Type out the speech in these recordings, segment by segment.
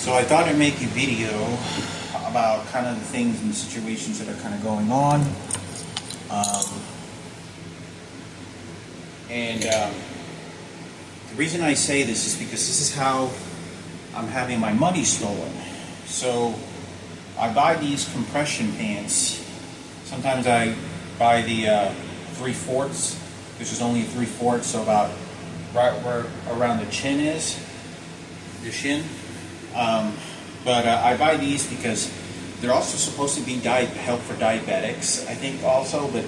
So I thought I'd make a video about kind of the things and situations that are kind of going on. The reason I say this is because this is how I'm having my money stolen. So I buy these compression pants. Sometimes I buy the 3/4. This is only 3/4, so about right where around the chin is, the shin. But I buy these because they're also supposed to be help for diabetics, I think also, but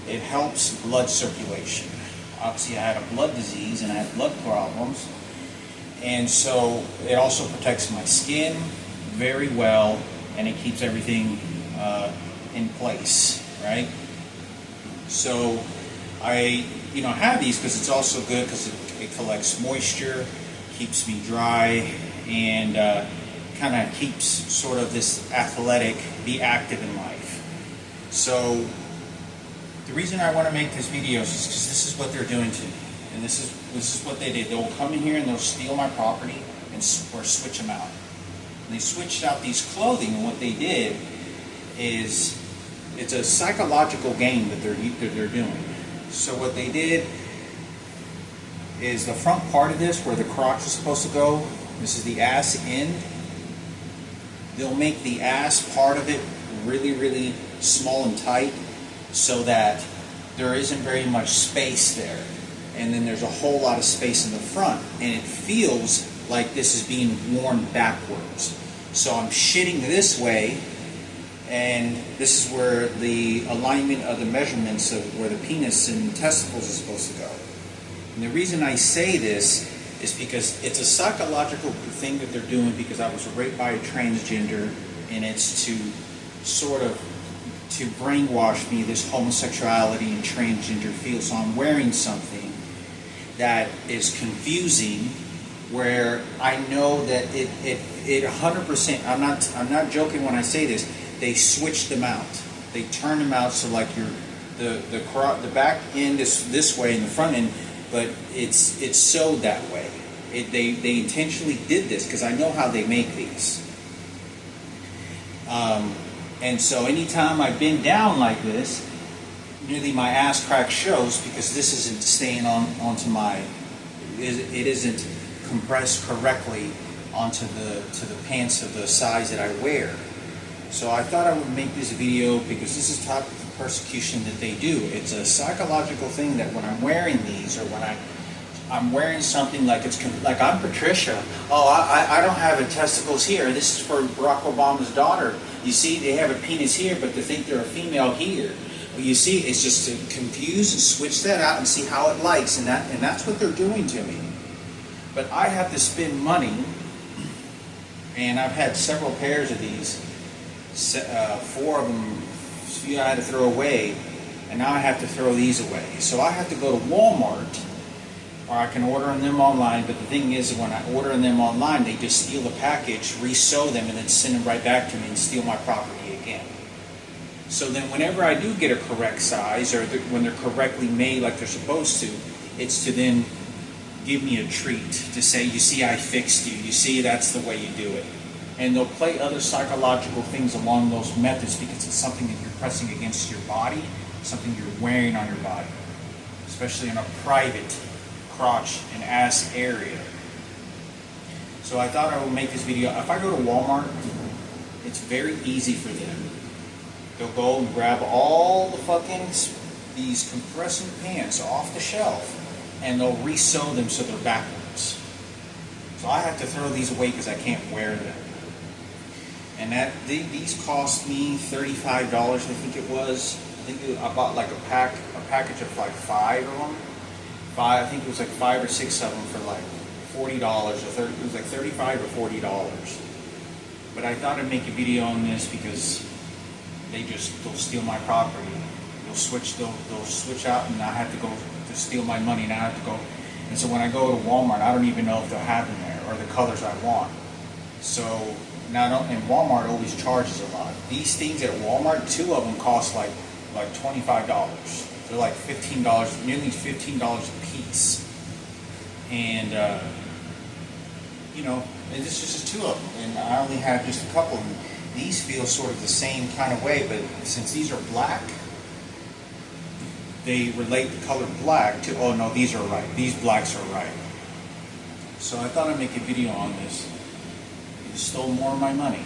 it helps blood circulation. Obviously, I had a blood disease and I had blood problems, and so it also protects my skin very well, and it keeps everything in place, right? So I have these because it's also good because it collects moisture, keeps me dry, and kind of keeps sort of this athletic, be active in life. So the reason I want to make this video is because this is what they're doing to me, and this is what they did. They'll come in here and they'll steal my property or switch them out. And they switched out these clothing, and what they did is it's a psychological game that they're doing. So what they did is the front part of this, where the crotch is supposed to go, this is the ass end. They'll make the ass part of it really, really small and tight so that there isn't very much space there. And then there's a whole lot of space in the front. And it feels like this is being worn backwards. So I'm shitting this way, and this is where the alignment of the measurements of where the penis and testicles is supposed to go. And the reason I say this is because it's a psychological thing that they're doing, because I was raped by a transgender, and it's to sort of to brainwash me this homosexuality and transgender feel. So I'm wearing something that is confusing, where I know that it 100%, I'm not joking when I say this, they switch them out. They turn them out so like the back end is this way and the front end, but it's sewed that way. They intentionally did this because I know how they make these. And so anytime I bend down like this, nearly my ass crack shows, because this isn't staying onto my, it isn't compressed correctly onto the pants of the size that I wear. So I thought I would make this video because this is type of persecution that they do. It's a psychological thing that when I'm wearing these, or when I'm wearing something like like I'm Patricia. Oh, I don't have a testicles here. This is for Barack Obama's daughter. You see, they have a penis here, but they think they're a female here. Well, you see, it's just to confuse and switch that out and see how it likes, and that's what they're doing to me. But I have to spend money, and I've had several pairs of these. 4 of them, a few I had to throw away, and now I have to throw these away. So I have to go to Walmart, or I can order them online. But the thing is, when I order them online, they just steal the package, re-sew them, and then send them right back to me and steal my property again. So then whenever I do get a correct size, or when they're correctly made like they're supposed to, it's to then give me a treat, to say, you see, I fixed you. You see, that's the way you do it. And they'll play other psychological things along those methods, because it's something that you're pressing against your body, something you're wearing on your body, especially in a private crotch and ass area. So I thought I would make this video. If I go to Walmart, it's very easy for them. They'll go and grab all the these compression pants off the shelf, and they'll re-sew them so they're backwards. So I have to throw these away because I can't wear them. And these cost me $35, I think it was. I bought like a package of like 5 of them. I think it was like 5 or 6 of them for like $40 or 30. It was like $35 or $40. But I thought I'd make a video on this because they'll steal my property. They'll switch out, and I have to go to steal my money, and I have to go. And so when I go to Walmart, I don't even know if they'll have them there or the colors I want. So and Walmart always charges a lot. These things at Walmart, 2 of them cost like $25. They're like $15, nearly $15 a piece. And you know, and this is just two of them, and I only have just a couple. And these feel sort of the same kind of way, but since these are black, they relate the color black to, oh no, these are right. These blacks are right. So I thought I'd make a video on this. You stole more of my money.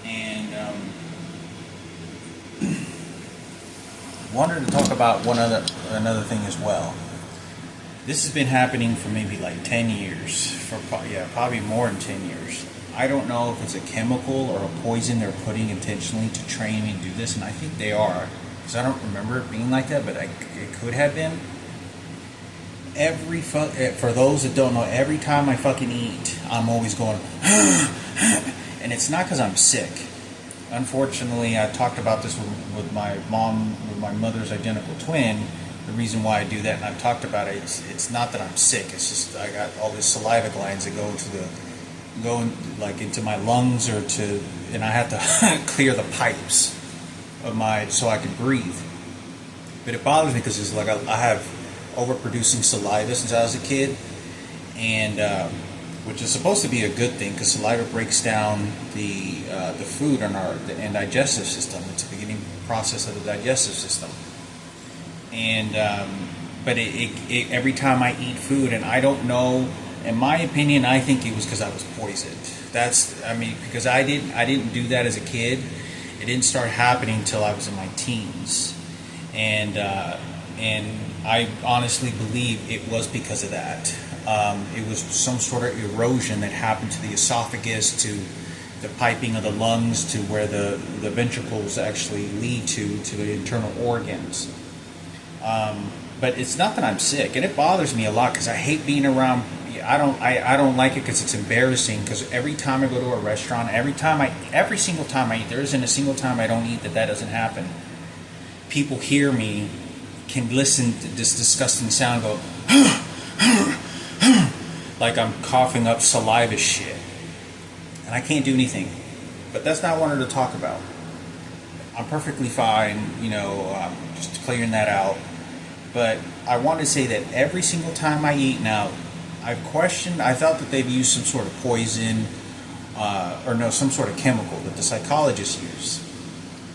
And wanted to talk about another thing as well. This has been happening for maybe like 10 years, probably more than 10 years. I don't know if it's a chemical or a poison they're putting intentionally to train me to do this, and I think they are, because I don't remember it being like that, but it could have been. For those that don't know, every time I fucking eat, I'm always going, and it's not because I'm sick. Unfortunately, I talked about this with my mom, with my mother's identical twin. The reason why I do that, and I've talked about it, it's not that I'm sick. It's just I got all these saliva glands that go into my lungs and I have to clear the pipes of so I can breathe. But it bothers me because it's like I have overproducing saliva since I was a kid, and which is supposed to be a good thing because saliva breaks down the food in our digestive system. It's the beginning process of the digestive system. And but every time I eat food, and I don't know, in my opinion, I think it was because I was poisoned. Because I didn't do that as a kid. It didn't start happening until I was in my teens, and I honestly believe it was because of that. It was some sort of erosion that happened to the esophagus, to the piping of the lungs, to where the ventricles actually lead to the internal organs. But it's not that I'm sick, and it bothers me a lot because I hate being around. I don't like it because it's embarrassing. Because every time I go to a restaurant, every single time I eat, there isn't a single time I don't eat that doesn't happen. People hear me, can listen to this disgusting sound, go like I'm coughing up saliva shit, and I can't do anything. But that's not what I wanted to talk about. I'm perfectly fine, just clearing that out. But I want to say that every single time I eat now, I thought that they've used some sort of poison, some sort of chemical that the psychologists use.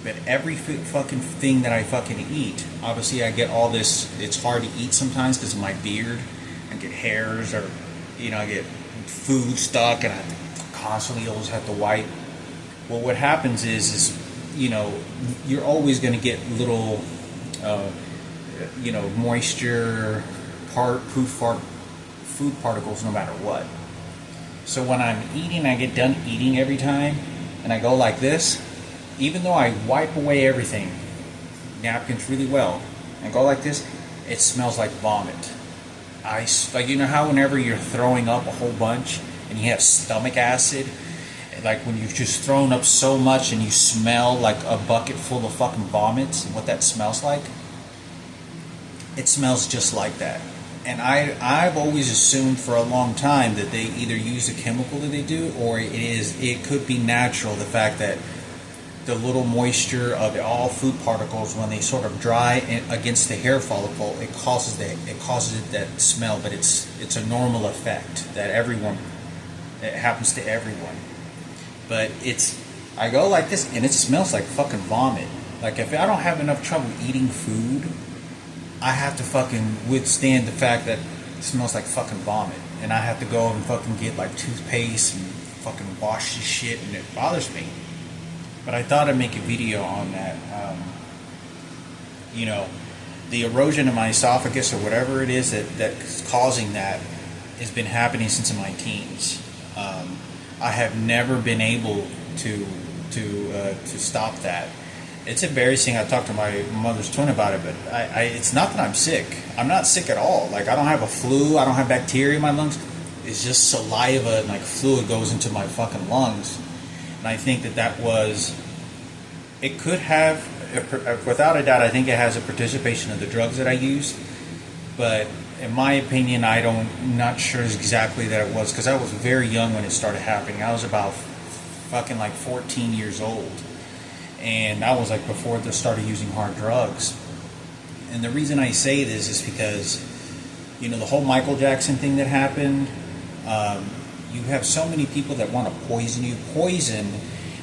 But every fucking thing that I fucking eat, obviously I get all this, it's hard to eat sometimes because of my beard. I get hairs, or, I get food stuck, and I constantly always have to wipe. Well, what happens is you're always going to get little, moisture, food particles no matter what. So when I'm eating, I get done eating every time, and I go like this, even though I wipe away everything, napkins really well, and go like this, it smells like vomit. How whenever you're throwing up a whole bunch, and you have stomach acid, like when you've just thrown up so much and you smell like a bucket full of fucking vomits, and what that smells like, it smells just like that. And I've always assumed for a long time that they either use a chemical that they do, or it could be natural, the fact that the little moisture of all food particles, when they sort of dry against the hair follicle, it causes that smell. But it's a normal effect that it happens to everyone. But I go like this, and it smells like fucking vomit. Like if I don't have enough trouble eating food, I have to fucking withstand the fact that it smells like fucking vomit, and I have to go and fucking get like toothpaste and fucking wash this shit, and it bothers me. But I thought I'd make a video on that. The erosion of my esophagus, or whatever it is that's causing that, has been happening since my teens. I have never been able to stop that. It's embarrassing. I talked to my mother's twin about it, but it's not that I'm sick. I'm not sick at all. Like, I don't have a flu. I don't have bacteria in my lungs. It's just saliva and like fluid goes into my fucking lungs. And I think it could have, without a doubt, I think it has a participation of the drugs that I used. But in my opinion, I'm not sure exactly that it was, because I was very young when it started happening. I was about fucking like 14 years old. And that was like before they started using hard drugs. And the reason I say this is because, the whole Michael Jackson thing that happened, you have so many people that want to poison you. Poison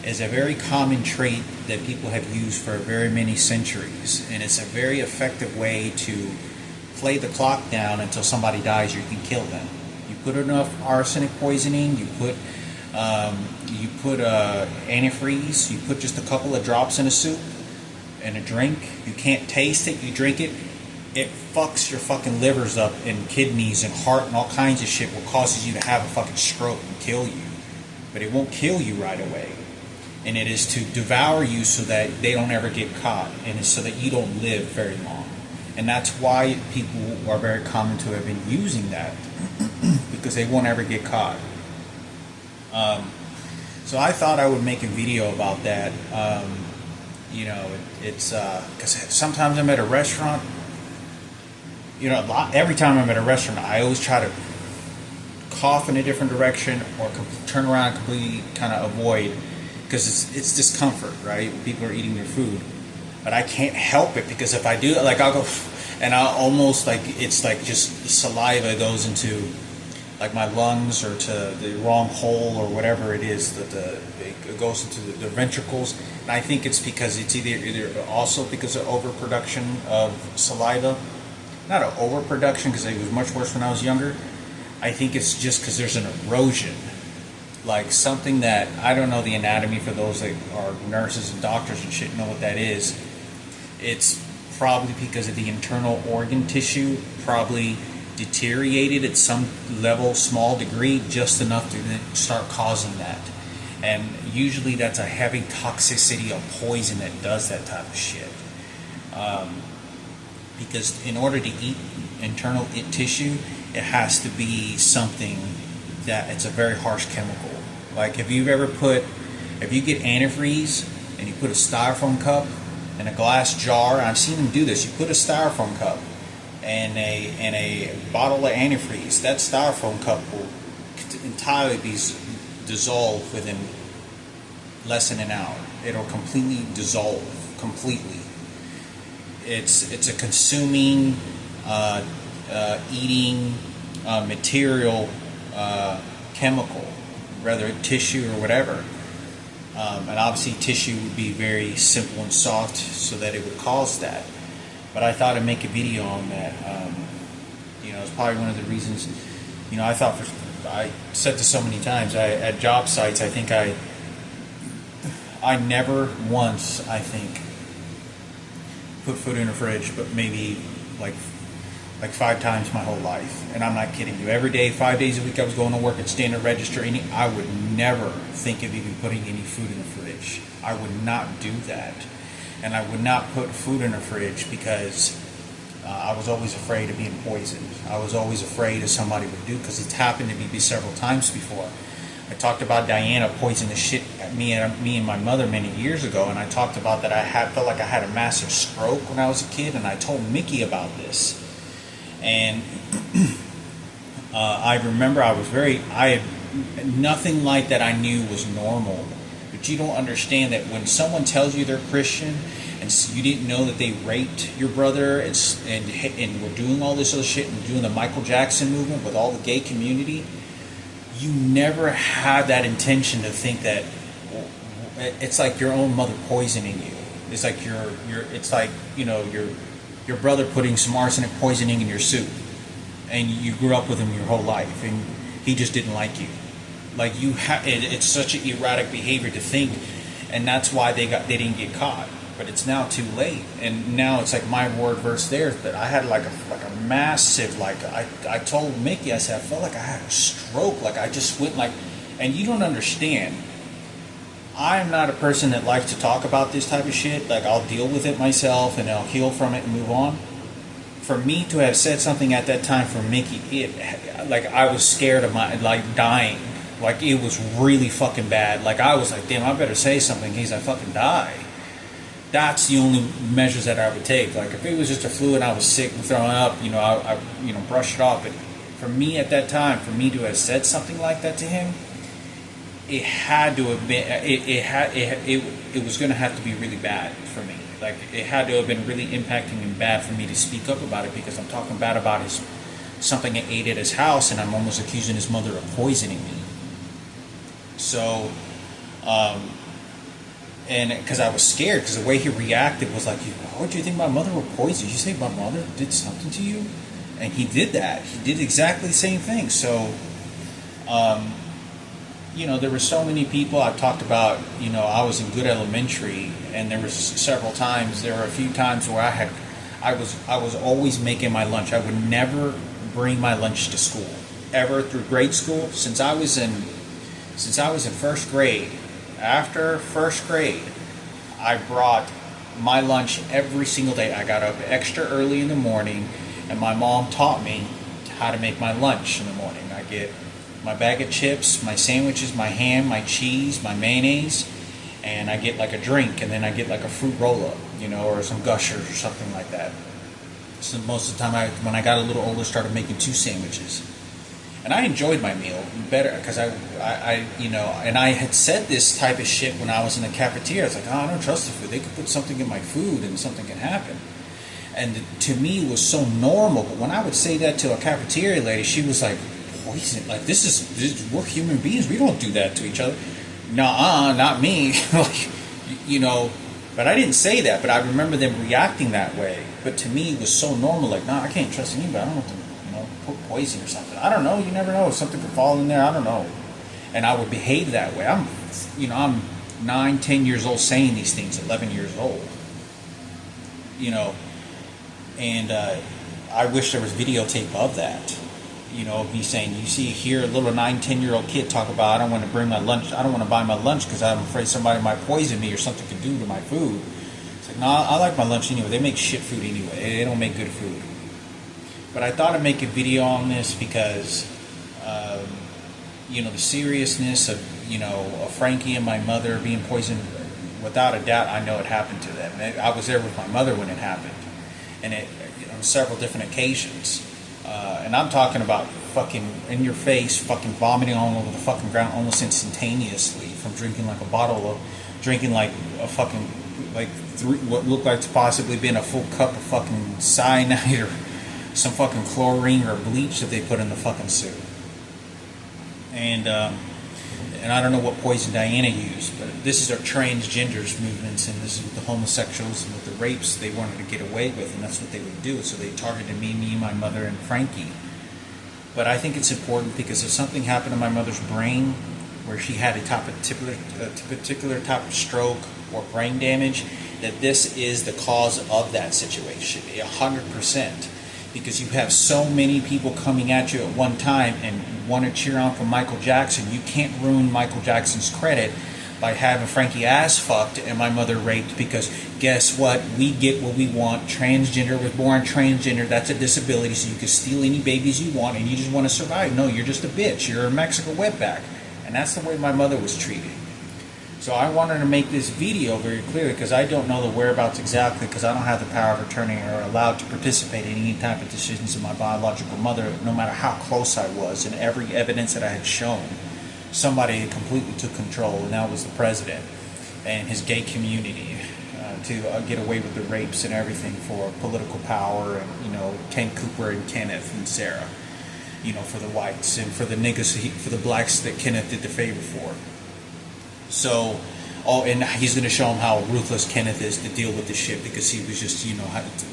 is a very common trait that people have used for very many centuries, and it's a very effective way to play the clock down until somebody dies or you can kill them. You put enough arsenic poisoning, you put antifreeze, you put just a couple of drops in a soup and a drink, you can't taste it, you drink it, it fucks your fucking livers up and kidneys and heart and all kinds of shit, what causes you to have a fucking stroke and kill you. But it won't kill you right away. And it is to devour you so that they don't ever get caught, and it's so that you don't live very long. And that's why people are very common to have been using that, because they won't ever get caught. So I thought I would make a video about that. It's because sometimes I'm at a restaurant. Every time I'm at a restaurant, I always try to cough in a different direction or turn around and completely kind of avoid, because it's discomfort, right? People are eating their food, but I can't help it, because if I do, like, I'll go and I'll almost, like, it's like just the saliva goes into like my lungs or to the wrong hole or whatever it is that it goes into the ventricles. And I think it's because it's either also because of overproduction of saliva. Not an overproduction, because it was much worse when I was younger. I think it's just because there's an erosion, like something that, I don't know the anatomy for those that are nurses and doctors and shit know what that is. It's probably because of the internal organ tissue probably deteriorated at some level, small degree, just enough to start causing that. And usually that's a heavy toxicity of poison that does that type of shit. Because in order to eat internal tissue, it has to be something that it's a very harsh chemical. Like if you get antifreeze and you put a styrofoam cup in a glass jar, I've seen them do this. You put a styrofoam cup and a bottle of antifreeze. That styrofoam cup will entirely be dissolved within less than an hour. It'll completely dissolve, completely. It's a consuming, eating material, chemical, whether tissue or whatever. And obviously tissue would be very simple and soft so that it would cause that. But I thought I'd make a video on that. It's probably one of the reasons, I said this so many times, at job sites, I think I never once, I think, put food in a fridge, but maybe like 5 times my whole life. And I'm not kidding you. Every day, 5 days a week, I was going to work at standard register. I would never think of even putting any food in the fridge. I would not do that. And I would not put food in a fridge because I was always afraid of being poisoned. I was always afraid of somebody would do, because it's happened to me several times before. I talked about Diana poisoning the shit at me and my mother many years ago, and I talked about that felt like I had a massive stroke when I was a kid, and I told Mickey about this. And I remember nothing like that I knew was normal. But you don't understand that when someone tells you they're Christian and you didn't know that they raped your brother and were doing all this other shit and doing the Michael Jackson movement with all the gay community, you never had that intention to think that it's like your own mother poisoning you. It's like your brother putting some arsenic poisoning in your soup, and you grew up with him your whole life, and he just didn't like you. Like it's such an erratic behavior to think, and that's why they didn't get caught. But it's now too late, and now it's like my word versus theirs. But I had like a massive, I told Mickey, I said I felt like I had a stroke. Like I just went and you don't understand. I'm not a person that likes to talk about this type of shit. Like I'll deal with it myself and I'll heal from it and move on. For me to have said something at that time for Mickey, I was scared of dying. Like it was really fucking bad. Like I was like, damn, I better say something in case I fucking die. That's the only measures that I would take. Like if it was just a flu and I was sick and throwing up, I brush it off. But for me at that time, for me to have said something like that to him, it had to have been. It was going to have to be really bad for me. Like it had to have been really impacting and bad for me to speak up about it, because I'm talking bad about something I ate at his house, and I'm almost accusing his mother of poisoning me. So, and because I was scared, because the way he reacted was like, "What do you think my mother would poison? Did you say my mother did something to you?" And he did that. He did exactly the same thing. So, there were so many people. I talked about, I was in Good Elementary, and there was several times. There were a few times where I was always making my lunch. I would never bring my lunch to school ever through grade school. Since I was in first grade, after first grade, I brought my lunch every single day. I got up extra early in the morning, and my mom taught me how to make my lunch in the morning. I get my bag of chips, my sandwiches, my ham, my cheese, my mayonnaise, and I get like a drink, and then I get like a fruit roll-up, or some Gushers or something like that. So most of the time, when I got a little older, started making 2 sandwiches. And I enjoyed my meal better because I and I had said this type of shit when I was in the cafeteria. I was like, oh, I don't trust the food. They could put something in my food and something can happen. And to me, it was so normal. But when I would say that to a cafeteria lady, she was like, poison. Like, we're human beings. We don't do that to each other. Nuh-uh, not me. But I didn't say that. But I remember them reacting that way. But to me, it was so normal. Like, I can't trust anybody. I don't know what to put poison or something. I don't know. You never know. Something could fall in there. I don't know. And I would behave that way. I'm 9, 10 years old saying these things, 11 years old. And I wish there was videotape of that. Me saying, you see here a little 9, 10-year-old kid talk about, I don't want to bring my lunch, I don't want to buy my lunch because I'm afraid somebody might poison me or something could do to my food. It's like, no, I like my lunch anyway. They make shit food anyway. They don't make good food. But I thought I'd make a video on this because, the seriousness of, Frankie and my mother being poisoned, without a doubt, I know it happened to them. I was there with my mother when it happened, and on several different occasions. And I'm talking about fucking in your face, fucking vomiting all over the fucking ground almost instantaneously from drinking like a fucking, what looked like to possibly been a full cup of fucking cyanide or some fucking chlorine or bleach that they put in the fucking soup. And I don't know what poison Diana used, but this is our transgenders movements, and this is with the homosexuals and with the rapes they wanted to get away with, and that's what they would do. So they targeted me, my mother, and Frankie. But I think it's important because if something happened to my mother's brain where she had a particular type of stroke or brain damage, that this is the cause of that situation, 100%. Because you have so many people coming at you at one time and want to cheer on for Michael Jackson. You can't ruin Michael Jackson's credit by having Frankie ass fucked and my mother raped, because guess what? We get what we want. Transgender was born transgender. That's a disability, so you can steal any babies you want and you just want to survive. No, you're just a bitch. You're a Mexican wetback. And that's the way my mother was treated. So I wanted to make this video very clearly because I don't know the whereabouts exactly, because I don't have the power of attorney or allowed to participate in any type of decisions of my biological mother, no matter how close I was. And every evidence that I had shown, somebody completely took control, and that was the president and his gay community to get away with the rapes and everything for political power, and Ken Cooper and Kenneth and Sarah, for the whites, and for the niggas, for the blacks that Kenneth did the favor for. So, and he's going to show him how ruthless Kenneth is to deal with this shit, because he was just,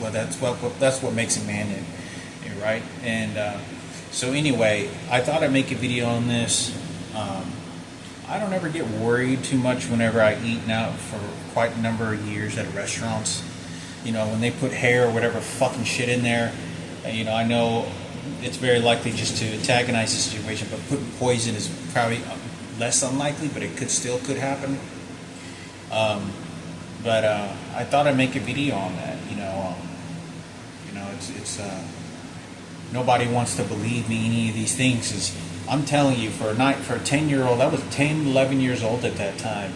that's what makes a man, right? And so anyway, I thought I'd make a video on this. I don't ever get worried too much whenever I eat out for quite a number of years at restaurants. When they put hair or whatever fucking shit in there, I know it's very likely just to antagonize the situation, but putting poison is probably less unlikely, but it could happen. But I thought I'd make a video on that. It's nobody wants to believe me any of these things. I'm telling you, for a 10-year-old, I was 10, 11 years old at that time,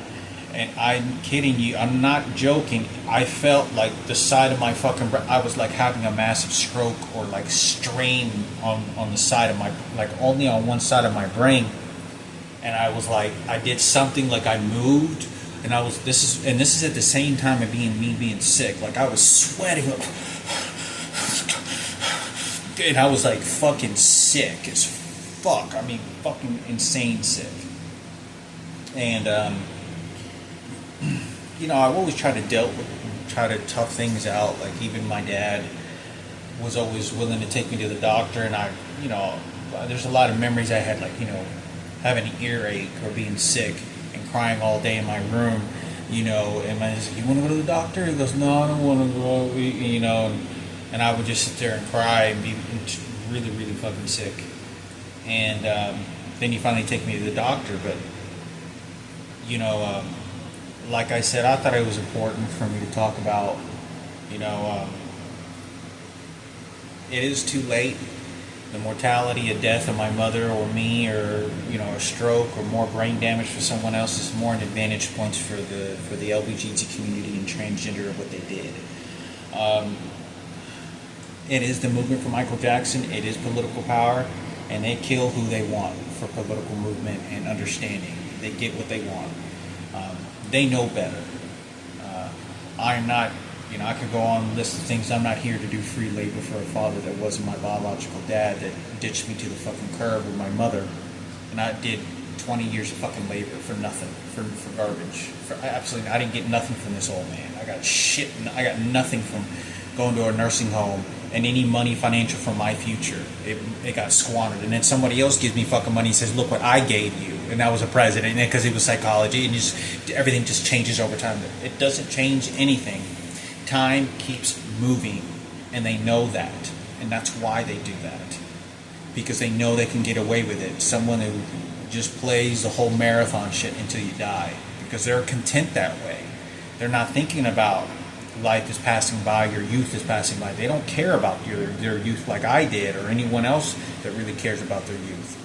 and I'm kidding you, I'm not joking. I felt like the side of my fucking I was like having a massive stroke or like strain on the side of my, like only on one side of my brain. And I was like, I did something, like I moved, and this is at the same time of being sick. Like I was sweating, and I was like fucking sick as fuck. I mean, fucking insane sick. And I've always tried to try to tough things out. Like even my dad was always willing to take me to the doctor, and there's a lot of memories I had, like having an earache or being sick and crying all day in my room. And I was like, "You want to go to the doctor?" He goes, "No, I don't want to go." And I would just sit there and cry and be really, really fucking sick. And then you finally take me to the doctor, but like I said, I thought it was important for me to talk about. It is too late. The mortality, a death of my mother or me, or a stroke or more brain damage for someone else is more an advantage points for the LGBT community and transgender of what they did. It is the movement for Michael Jackson. It is political power, and they kill who they want for political movement and understanding. They get what they want. They know better. I'm not. I could go on a list of things. I'm not here to do free labor for a father that wasn't my biological dad, that ditched me to the fucking curb with my mother, and I did 20 years of fucking labor for nothing, for garbage. I didn't get nothing from this old man. I got shit. I got nothing from going to a nursing home, and any money financial for my future. It got squandered, and then somebody else gives me fucking money and says, "Look what I gave you," and that was a president, because it was psychology, and everything just changes over time. It doesn't change anything. Time keeps moving, and they know that, and that's why they do that, because they know they can get away with it. Someone who just plays the whole marathon shit until you die, because they're content that way. They're not thinking about life is passing by, your youth is passing by. They don't care about their youth like I did, or anyone else that really cares about their youth.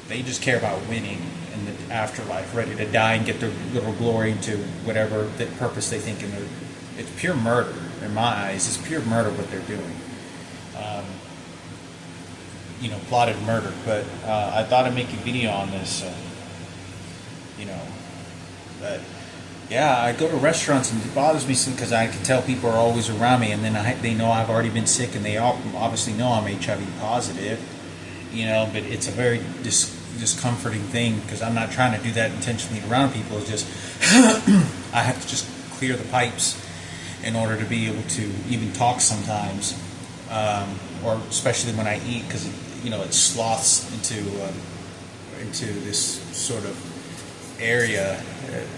They just care about winning in the afterlife, ready to die and get their little glory to whatever the purpose they think in their. It's pure murder in my eyes. It's pure murder what they're doing. Plotted murder. But I thought I'd make a video on this. But yeah, I go to restaurants and it bothers me because I can tell people are always around me, and then they know I've already been sick, and they obviously know I'm HIV positive. But it's a very discomforting thing, because I'm not trying to do that intentionally around people. It's just I have to just clear the pipes in order to be able to even talk sometimes, or especially when I eat, because it sloths into this sort of area,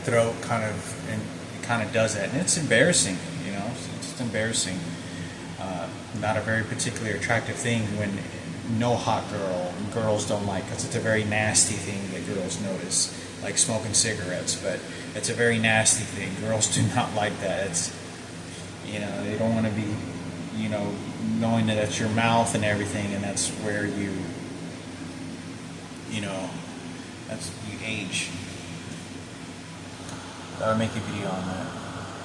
throat kind of, and it kind of does that, and it's embarrassing. It's just embarrassing. Not a very particularly attractive thing when no hot girl and girls don't like, because it's a very nasty thing that girls notice, like smoking cigarettes, but it's a very nasty thing. Girls do not like that. It's they don't want to be knowing that that's your mouth and everything, and that's where you age. I would make a video on that.